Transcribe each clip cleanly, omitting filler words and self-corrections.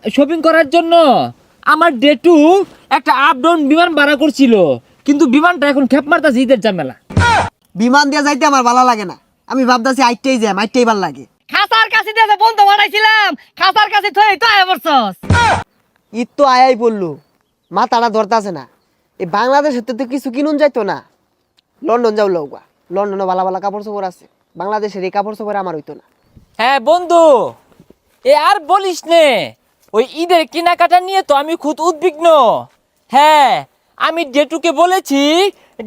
Shopping করার জন্য আমার ডেটু একটা আপ ডাউন বিমান ভাড়া করছিল, কিন্তু বিমানটা এখন খেপ মারতাছে ঈদের ঝামেলা। বিমান দিয়ে যাইতে আমার ভালো লাগে না, আমি ভাবতাছি আইটেই যাই, আইটেই ভালো লাগে। খাসার কাছে দিয়ে বন্ধু বানাইছিলাম, খাসার কাছে থই তো আয় বলছস। ঈদ তো আয়াই পড়লো, মাথাটা ধরতাছে না। এই বাংলাদেশের তো কিছু কিনুন যাইতো না, লন্ডন যাও লৌকা, লন্ডনে ভালো ভালো কাপড় চোপড় আছে, বাংলাদেশের এই কাপড় চোপড় আমার হইতো না। হ্যাঁ বন্ধু, আর বলিস নে, ওই ঈদের কেনাকাটা নিয়ে তো আমি খুব উদ্বিগ্ন। হ্যাঁ, আমি জেঠুকে বলেছি,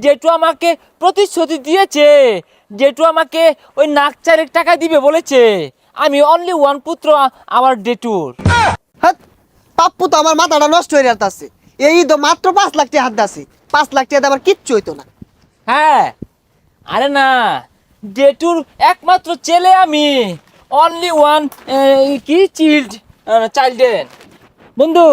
জেঠু আমাকে প্রতিশ্রুতি দিয়েছে, জেঠু আমাকে ওই নাক চারেক টাকা দিবে বলেছে। আমি অনলি ওয়ান পুত্র আমার জেঠুর। হ্যাঁ, পাপ্পু তো আমার মাথাটা নষ্ট হয়ে যাচ্ছে। এই তো মাত্র 5 লাখ টাকা হাত দাসি, 5 লাখ টাকা আমার কিচ্ছু হইতো না। হ্যাঁ, আরে না, জেঠুর একমাত্র ছেলে আমি, অনলি ওয়ান কি চাইল্ডেন বন্ধু।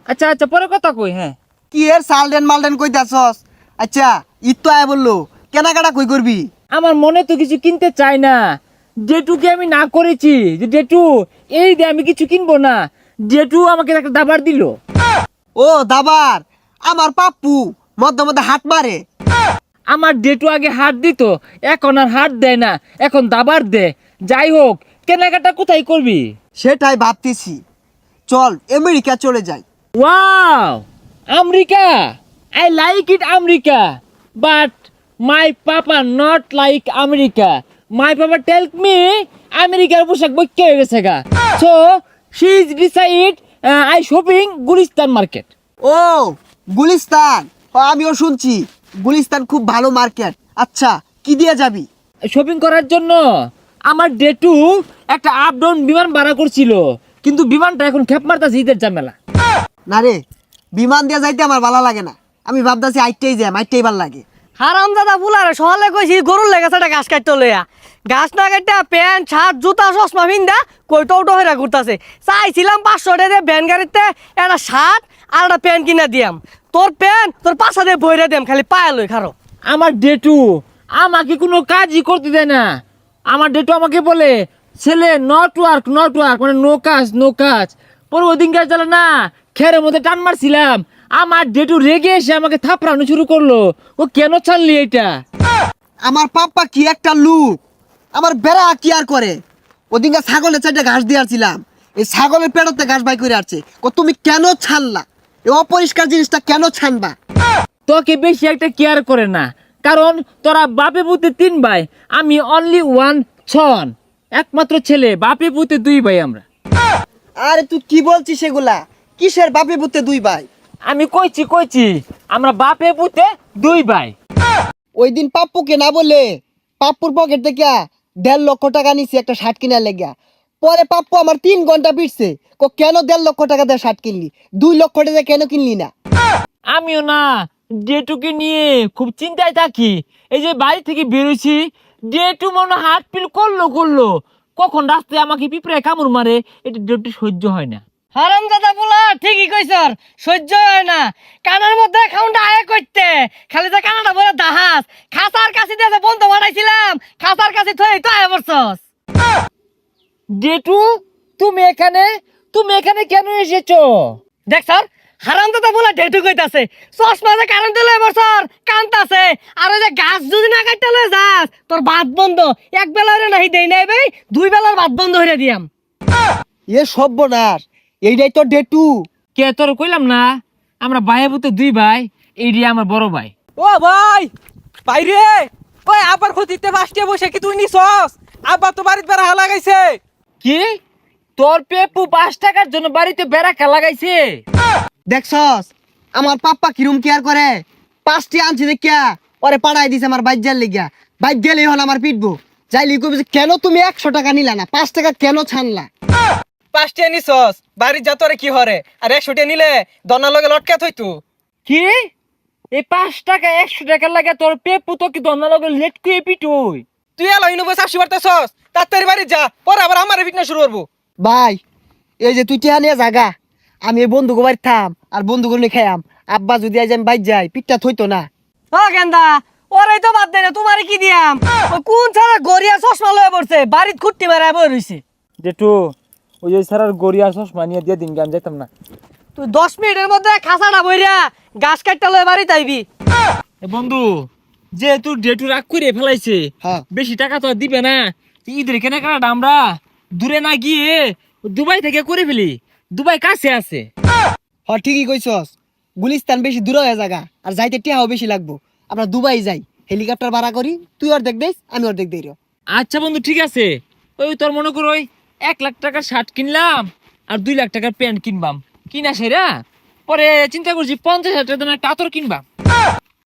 আচ্ছা আচ্ছা, পরে কথা কই। হ্যাঁ, কি এর সালডেন মালডেন কই দাসস? আচ্ছা, ঈদ তো আয় বললো, কেনাকাটা কই করবি? আমার মনে তো কিছু কিনতে চাই না, জেঠুকে আমি না করেছি যে জেঠু এই দে, আমি কিছু কিনবো না। জেঠু আমাকে একটা দাবার দিল। ও দাবার, আমার পাপ্পু মধ্যে মধ্যে হাত মারে। আমার জেঠু আগে হাত দিত, এখন আর হাত দেয় না, এখন দাবার দে। যাই হোক, কেনাকাটা কোথায় করবি? সেটাই ভাবতেছি, চল আমেরিকা চলে যাই। Wow, America! I like it America, but my papa not like America. My papa tell me আমেরিকার পোশাক বৈক্য হয়ে গেছে গা। So she is decide I shopping Gulistan market. ও গুলিস্তান, আমিও শুনছি গুলিস্তান খুব ভালো মার্কেট। আচ্ছা, কি দিয়ে যাবি? শপিং করার জন্য আমার ডেটু একটা আপ ডাউন বিমান ভাড়া করছিল, কিন্তু বিমানটা এখন খেপ মারতাছে ঈদের ঝামেলা। না রে, বিমান দিয়ে যাইতে আমার ভালো লাগে না, আমি ভাবতাছি আইটেই যাই, আইটেই ভালো লাগে। হারাম দাদা বুলারে সহলে কইছি গরুর লেগেছে একটা ঘাস কাটতে লইয়া, ঘাস না কাটতে প্যান্ট শার্ট জুতা চশমা ভিন্দা কইটো উটো হইরা ঘুরতাছে। চাইছিলাম 500 টাকা দিয়ে ভ্যান গাড়িতে একটা শার্ট আর একটা প্যান্ট কিনা দিয়াম, তোর প্যান্ট তোর পাশা দিয়ে বইরা দিয়াম, খালি পায়ে লই খারো। আমার ডেটু আমাকে কোনো কাজই করতে দেয় না। আমার ডেটু আমাকে বলে, ছেলে নট ওয়ার্ক মানে নো কাজ নো কাজ। পরে ওই দিন কাজ চলে না, খেরের মধ্যে টান মারছিলাম, আমার ডেটু রেগে এসে আমাকে থাপড়ানো শুরু করলো। ও কেন ছাড়লি এটা? আমার পাপ্পা কি একটা লুক, আমার বেড়া কি আর করে। ওদিনকে ছাগলের চারটে ঘাস দিয়ে আসছিলাম, এই ছাগলের পেটতে ঘাস বাই করে আসছে। তুমি কেন ছানলা? এই অপরিষ্কার জিনিসটা কেন ছানবা? তোকে বেশি একটা কেয়ার করে না, কারণ তোরা বাপে পুতে 3 ভাই, আমি অনলি ওয়ান সন, একমাত্র ছেলে। বাপে পুতে 2 ভাই আমরা। আরে তুই কি বলছিস সেগুলা? কিসের বাপে পুতে 2 ভাই? আমি কইছি আমরা বাপে পুতে 2 ভাই। ওই দিন পাপ্পুকে না বলে পাপ্পুর পকেট থেকে 1.5 লক্ষ টাকা নিছি একটা শার্ট কিনার লেগা। পরে পাপ্পু আমার 3 ঘন্টা পিটছে, কেন 1.5 লক্ষ টাকা দিয়ে শার্ট কিনলি, 2 লক্ষ টাকা কেন কিনলি না? আমিও না ডেটুকে নিয়ে খুব চিন্তায় থাকি। এই যে বাড়ি থেকে বেরোইছি, ডেটু মনে হাত পিল করলো, কখন রাস্তায় আমাকে পিঁপড়ে কামড় মারে, এটা ডেটু সহ্য হয় না। হারাম দাদা বুলা ঠিকই কইছর, সহ্য হয় না। কানের মধ্যে খাউন্ডা আয় করতে, খালি যে কানাটা বলে দাহাস। খাসার কাছে দিয়ে বন্ধু বানাইছিলাম, খাসার কাছে থই তো আয় বলছস। ডেটু, তুমি এখানে কেন এসেছো? দেখ স্যার, হারাম দাদা বলে ডেটু কইতাছে, চশমা যে কারেন্ট লয়ে বছর কান্তাছে, আর ওই যে গাছ যদি না কাটতে লয়ে যাস তোর ভাত বন্ধ। এক বেলা হইলে নাহি দেই নাই ভাই, 2 বেলার ভাত বন্ধ হইরা দিয়াম। এ সর্বনাশ, এইটাই তো ডেটু। কে তোর কইলাম না আমরা ভাই পুতে 2 ভাই, এইটি আমার বড় ভাই। ও ভাই, বাইরে ওই আবার ক্ষতিতে ফাস্টে বসে কি তুই নিছস? আবার তো বাড়িতে বেড়া লাগাইছে। কি তোর পেপু 5 টাকার জন্য বাড়িতে বেড়াকা লাগাইছে? দেখছস আমার পাপ্পা কিরম কেয়ার করে। 5টি আনছি দেখিয়া ওরে পাড়াই দিছে আমার বাইজার লেগিয়া। বাইক গেলেই হল আমার পিটবো। যাইলি কবি যে, কেন তুমি 100 টাকা নিলা না, 5 টাকা কেন ছানলা? 5 নিছস, বাড়ির যা তোরে কি হরে, আর 100 নিলে দনার লগে লটকা থইতু। কি এই 5 টাকা 100 টাকা লাগে তোর পেপু তো কি দন্না লগে লেট কুয়ে পিটুই? তুই এলো ইনুবে চাষি বাড়তেছস, তাড়াতাড়ি বাড়ি যা, পরে আবার আমারে ফিটনেস শুরু করবো। ভাই, এই যে তুই টিহা নিয়ে জাগা, আমি এই বন্ধুকে বাড়ি থাম আর বন্ধুকে নিয়ে খাইয়াম। আব্বা যদি আজ আমি বাইর যাই, পিঠটা থইতো না। ও গেন্দা, ওরাই তো বাদ দেয় না, তোমারে কি দিয়াম? ও কোন ছাড়া গড়িয়া চশমা লয়ে পড়ছে, বাড়িত খুঁটি মারা বই রইছে। জেঠু, ওই যে স্যার গড়িয়ার চশমা নিয়ে দিয়ে দিন আমি যেতাম না। তুই 10 মিনিটের মধ্যে খাসাটা বইরা গাছ কাটতে লয়ে বাড়ি তাইবি। এ বন্ধু যেহেতু ডেটু রাগ করে ফেলাইছে, হ্যাঁ। বেশি টাকা তো আর দিবে না, ঈদের কেনাকাটা আমরা দূরে না গিয়ে দুবাই থেকে করে ফেলি, দুবাই কাছে আছে। ঠিকই কইছস, গুলিস্তান বেশি দূর হয়ে জায়গা, আর যাইতে টিয়াও বেশি লাগবো। আমরা দুবাই যাই, হেলিকপ্টার ভাড়া করি, তুই অর্ধেক দেস, আমি অর্ধেক দেই রে। আচ্ছা বন্ধু ঠিক আছে, ওই তোর মনে করো ওই 1 লাখ টাকার শার্ট কিনলাম আর 2 লাখ টাকার প্যান্ট কিনবাম, কিনা সেরা পরে চিন্তা করছি 50,000 টাকা দামের একটা আতর কিনবাম।